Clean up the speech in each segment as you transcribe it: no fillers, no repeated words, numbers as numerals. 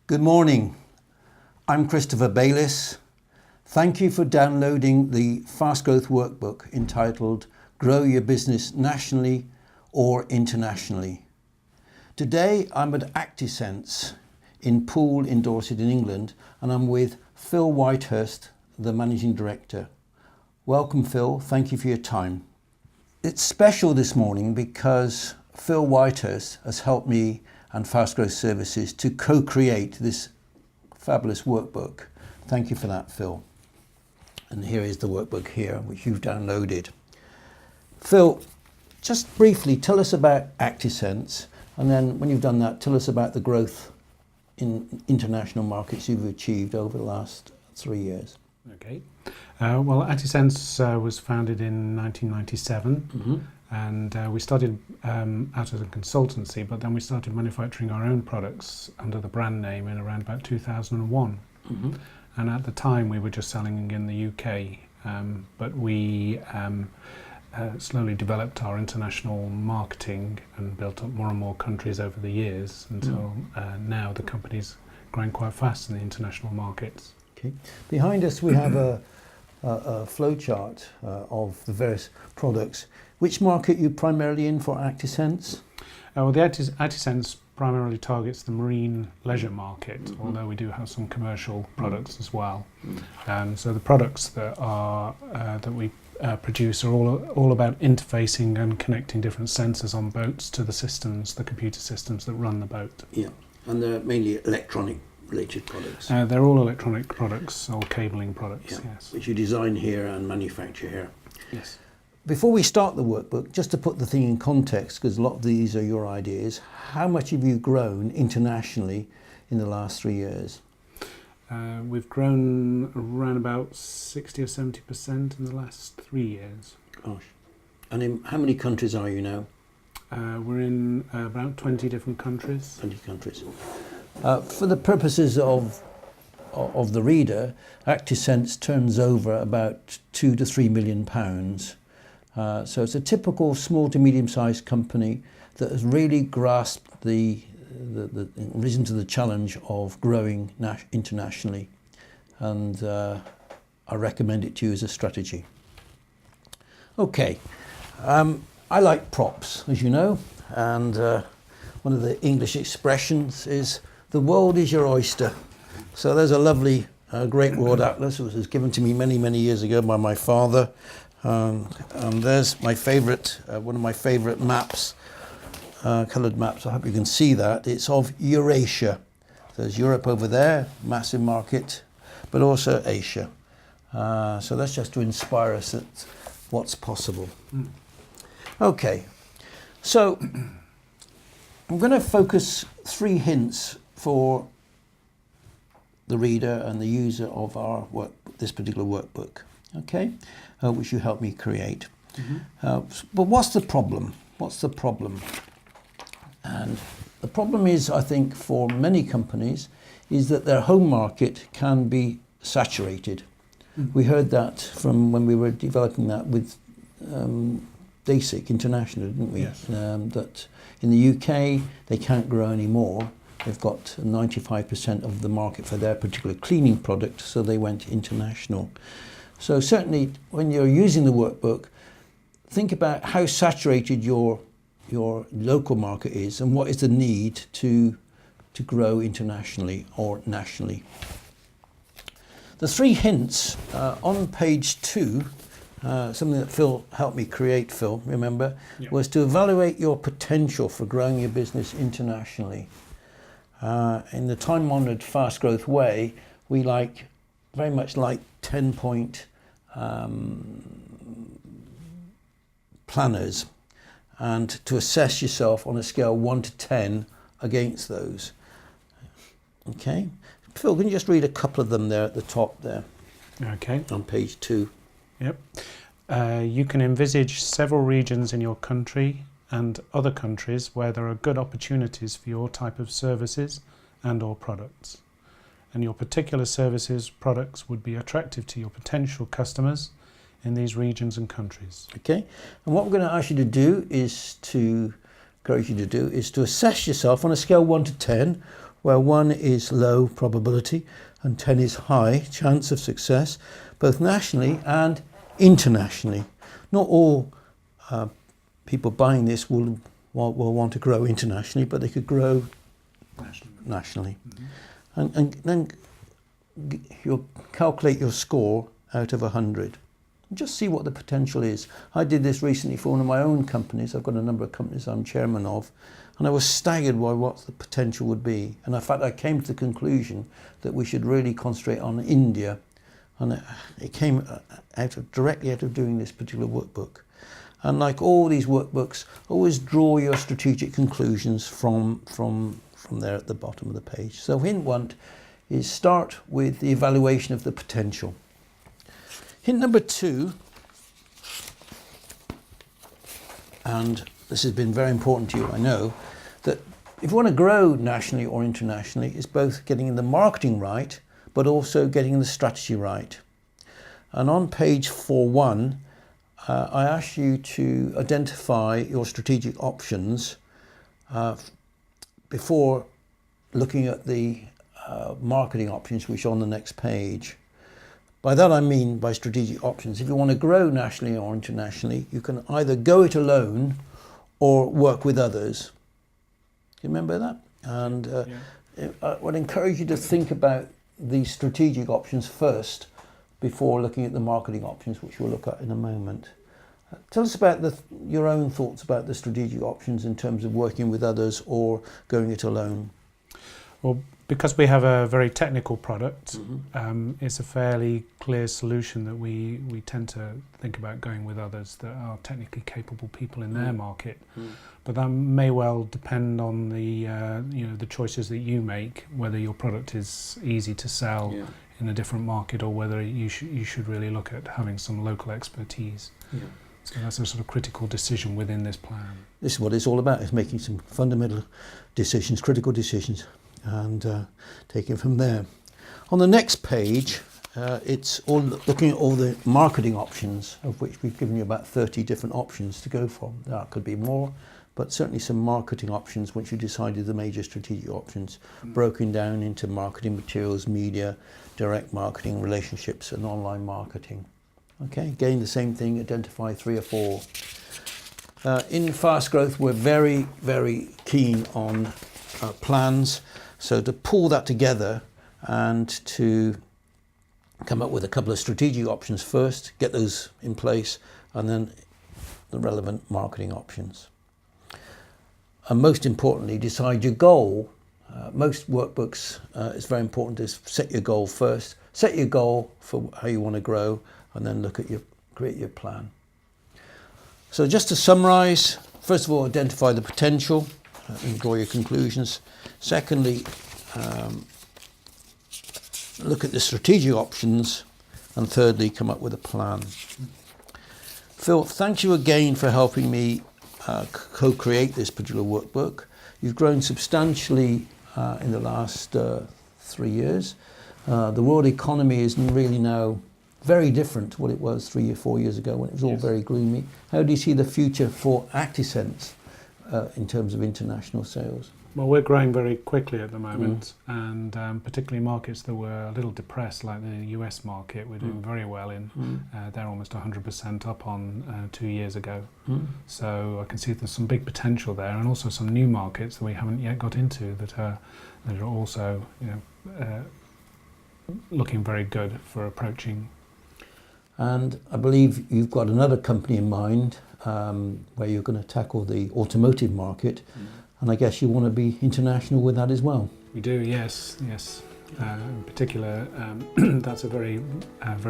Good morning. I'm Christopher Bayliss. Thank you for downloading the Fast Growth Workbook entitled Grow Your Business Nationally or Internationally. Today I'm at Activesense in Poole in Dorset in England, and I'm with Phil Whitehurst, the Managing Director. Welcome, Phil. Thank you for your time. It's special this morning because Phil Whitehurst has helped me and Fast Growth Services to co-create this fabulous workbook. Thank you for that, Phil. And here is the workbook here, which you've downloaded. Phil, just briefly tell us about Activesense, and then when you've done that, tell us about the growth in international markets you've achieved over the last 3 years. Okay. Well, Activesense was founded in 1997, and we started out as a consultancy, but then we started manufacturing our own products under the brand name in around about 2001. And at the time we were just selling in the UK, but we slowly developed our international marketing and built up more and more countries over the years until now the company's growing quite fast in the international markets. Okay. Behind us we have a flow chart of the various products. Which market are you primarily in for Activesense? Well, the Activesense primarily targets the marine leisure market, although we do have some commercial products as well. So the products that we produce are all about interfacing and connecting different sensors on boats to the systems, the computer systems that run the boat. Yeah, and they're mainly electronic related products. They're all electronic products, all cabling products, yeah, yes. Which you design here and manufacture here. Yes. Before we start the workbook, just to put the thing in context, because a lot of these are your ideas, how much have you grown internationally in the last 3 years? We've grown around about 60 or 70% in the last 3 years. Gosh. And in how many countries are you now? We're in about 20 different countries. 20 countries. For the purposes of the reader, Activesense turns over about £2 to £3 million. So it's a typical small to medium-sized company that has really grasped risen to the challenge of growing internationally, and I recommend it to you as a strategy. Okay, I like props, as you know, and one of the English expressions is "the world is your oyster." So there's a lovely Great World Atlas, which was given to me many years ago by my father. And there's my favourite, one of my favourite maps, coloured maps. I hope you can see that. It's of Eurasia. There's Europe over there, massive market, but also Asia. So that's just to inspire us at what's possible. Okay, so I'm going to focus 3 hints for the reader and the user of our this particular workbook. Okay, which you helped me create. But what's the problem? What's the problem? And the problem is, I think, for many companies, is that their home market can be saturated. We heard that from when we were developing that with DASIC International, didn't we? Yes. That in the UK, they can't grow anymore. They've got 95% of the market for their particular cleaning product, so they went international. So certainly when you're using the workbook, think about how saturated your local market is and what is the need to grow internationally or nationally. The 3 hints on page 2, something that Phil helped me create, Phil, remember, was to evaluate your potential for growing your business internationally. In the time-honoured fast growth way, we very much like 10-point planners, and to assess yourself on a scale 1 to 10 against those. Okay, Phil, can you just read a couple of them there at the top there? Okay. On page 2. Yep. You can envisage several regions in your country and other countries where there are good opportunities for your type of services and or products. And your particular services, products would be attractive to your potential customers in these regions and countries. Okay, and what we're going to ask you to do is to encourage you to do is to assess yourself on a scale 1 to 10 where 1 is low probability and 10 is high chance of success, both nationally and internationally. Not all people buying this will want to grow internationally, but they could grow nationally. Mm-hmm. And then you'll calculate your score out of 100. Just see what the potential is. I did this recently for one of my own companies. I've got a number of companies I'm chairman of, and I was staggered by what the potential would be. And in fact, I came to the conclusion that we should really concentrate on India. And it came directly out of doing this particular workbook. And like all these workbooks, always draw your strategic conclusions from there at the bottom of the page. So hint 1 is start with the evaluation of the potential. Hint number 2, and this has been very important to you, I know, that if you want to grow nationally or internationally, it's both getting the marketing right, but also getting the strategy right. And on page 4.1, I ask you to identify your strategic options before looking at the marketing options, which are on the next page. By that I mean, by strategic options, if you want to grow nationally or internationally, you can either go it alone or work with others. Do you remember that? And I would encourage you to think about these strategic options first before looking at the marketing options, which we'll look at in a moment. Tell us about your own thoughts about the strategic options in terms of working with others or going it alone. Well, because we have a very technical product, it's a fairly clear solution that we tend to think about going with others that are technically capable people in their market. But that may well depend on the choices that you make, whether your product is easy to sell in a different market or whether you should really look at having some local expertise. So that's a sort of critical decision within this plan. This is what it's all about, is making some fundamental decisions, critical decisions, and taking it from there. On the next page, it's all looking at all the marketing options, of which we've given you about 30 different options to go from. There could be more, but certainly some marketing options once you decided the major strategic options, broken down into marketing materials, media, direct marketing, relationships, and online marketing. Okay, again, the same thing, identify 3 or 4. In fast growth, we're very, very keen on plans. So to pull that together and to come up with a couple of strategic options first, get those in place, and then the relevant marketing options. And most importantly, decide your goal. Most workbooks, it's very important to set your goal first. Set your goal for how you want to grow, and then create your plan. So just to summarize, first of all, identify the potential and draw your conclusions. Secondly, look at the strategic options. And thirdly, come up with a plan. Phil, thank you again for helping me co-create this particular workbook. You've grown substantially in the last 3 years. The world economy is really now very different to what it was 3 or 4 years ago when it was all very gloomy. How do you see the future for Activesense in terms of international sales? Well, we're growing very quickly at the moment, and particularly markets that were a little depressed, like the US market, we're doing very well in. They're almost 100% up on 2 years ago. So I can see there's some big potential there, and also some new markets that we haven't yet got into that are also, looking very good for approaching. And I believe you've got another company in mind where you're going to tackle the automotive market. And I guess you want to be international with that as well. We do, yes. In particular, that's a very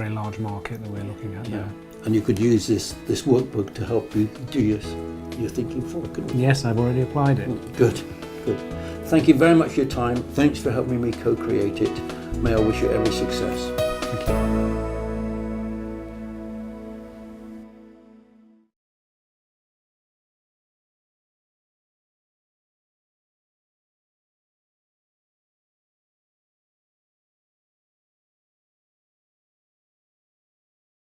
large market that we're looking at now. And you could use this workbook to help you do your thinking forward, couldn't you? Yes, I've already applied it. Good. Thank you very much for your time. Thanks for helping me co-create it. May I wish you every success. Thank you.